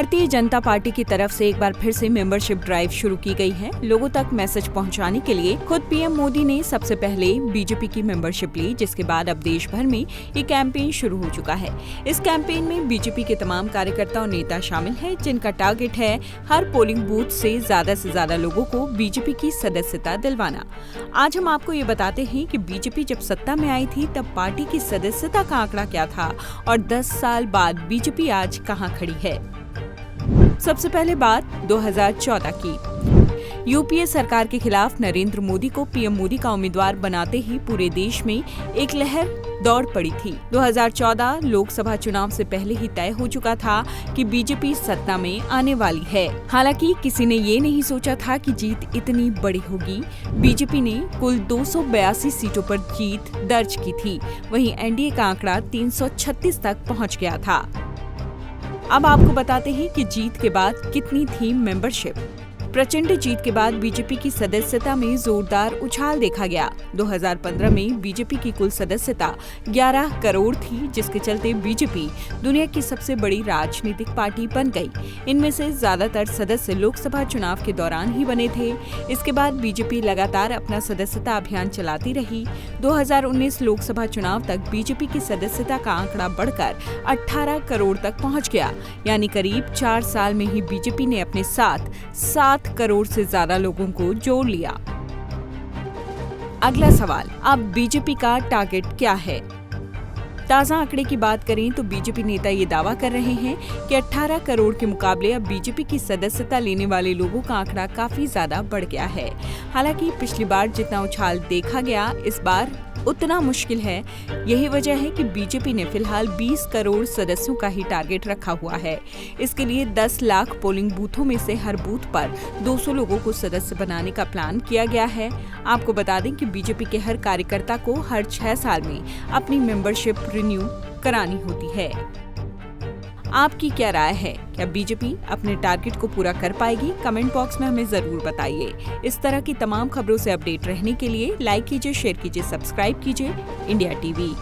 Bharatiya Janata party की तरफ से एक बार फिर से मेंबरशिप ड्राइव शुरू की गई है। लोगों तक मैसेज पहुंचाने के लिए खुद पीएम मोदी ने सबसे पहले बीजेपी की मेंबरशिप ली, जिसके बाद अब देश भर में ये कैंपेन शुरू हो चुका है। इस कैंपेन में बीजेपी के तमाम कार्यकर्ता और नेता शामिल हैं, जिनका टारगेट है हर पोलिंग बूथ से ज्यादा लोगों को बीजेपी की सदस्यता दिलवाना। आज हम आपको ये बताते हैं कि बीजेपी जब सत्ता में आई थी तब पार्टी की सदस्यता का आंकड़ा क्या था और 10 साल बाद बीजेपी आज कहां खड़ी है। सबसे पहले बात 2014 की। यूपीए सरकार के खिलाफ नरेंद्र मोदी को पीएम मोदी का उम्मीदवार बनाते ही पूरे देश में एक लहर दौड़ पड़ी थी। 2014 लोकसभा चुनाव से पहले ही तय हो चुका था कि बीजेपी सत्ता में आने वाली है। हालांकि किसी ने ये नहीं सोचा था कि जीत इतनी बड़ी होगी। बीजेपी ने कुल 282 सीटों पर जीत दर्ज की थी, वहीं एनडीए का आंकड़ा 336 तक पहुंच गया था। अब आपको बताते हैं कि जीत के बाद कितनी थी मेंबरशिप। प्रचंड जीत के बाद बीजेपी की सदस्यता में जोरदार उछाल देखा गया। 2015 में बीजेपी की कुल सदस्यता 11 करोड़ थी, जिसके चलते बीजेपी दुनिया की सबसे बड़ी राजनीतिक पार्टी बन गई। इनमें से ज्यादातर सदस्य लोकसभा चुनाव के दौरान ही बने थे। इसके बाद बीजेपी लगातार अपना सदस्यता अभियान चलाती रही। 2019 लोकसभा चुनाव तक बीजेपी की सदस्यता का आंकड़ा बढ़कर 18 करोड़ तक पहुंच गया, यानी करीब 4 साल में ही बीजेपी ने अपने साथ 7 करोड़ से ज्यादा लोगों को जोड़ लिया। अगला सवाल, अब बीजेपी का टारगेट क्या है? ताजा आंकड़े की बात करें तो बीजेपी नेता ये दावा कर रहे हैं कि 18 करोड़ के मुकाबले अब बीजेपी की सदस्यता लेने वाले लोगों का आंकड़ा काफी ज्यादा बढ़ गया है। हालांकि पिछली बार जितना उछाल देखा गया, इस बार उतना मुश्किल है। यही वजह है कि बीजेपी ने फिलहाल 20 करोड़ सदस्यों का ही टारगेट रखा हुआ है। इसके लिए 10 लाख पोलिंग बूथों में से हर बूथ पर 200 लोगों को सदस्य बनाने का प्लान किया गया है। आपको बता दें कि बीजेपी के हर कार्यकर्ता को हर 6 साल में अपनी मेंबरशिप रिन्यू करानी होती है। आपकी क्या राय है? क्या बीजेपी अपने टारगेट को पूरा कर पाएगी? कमेंट बॉक्स में हमें जरूर बताइए। इस तरह की तमाम खबरों से अपडेट रहने के लिए लाइक कीजिए, शेयर कीजिए, सब्सक्राइब कीजिए इंडिया टीवी।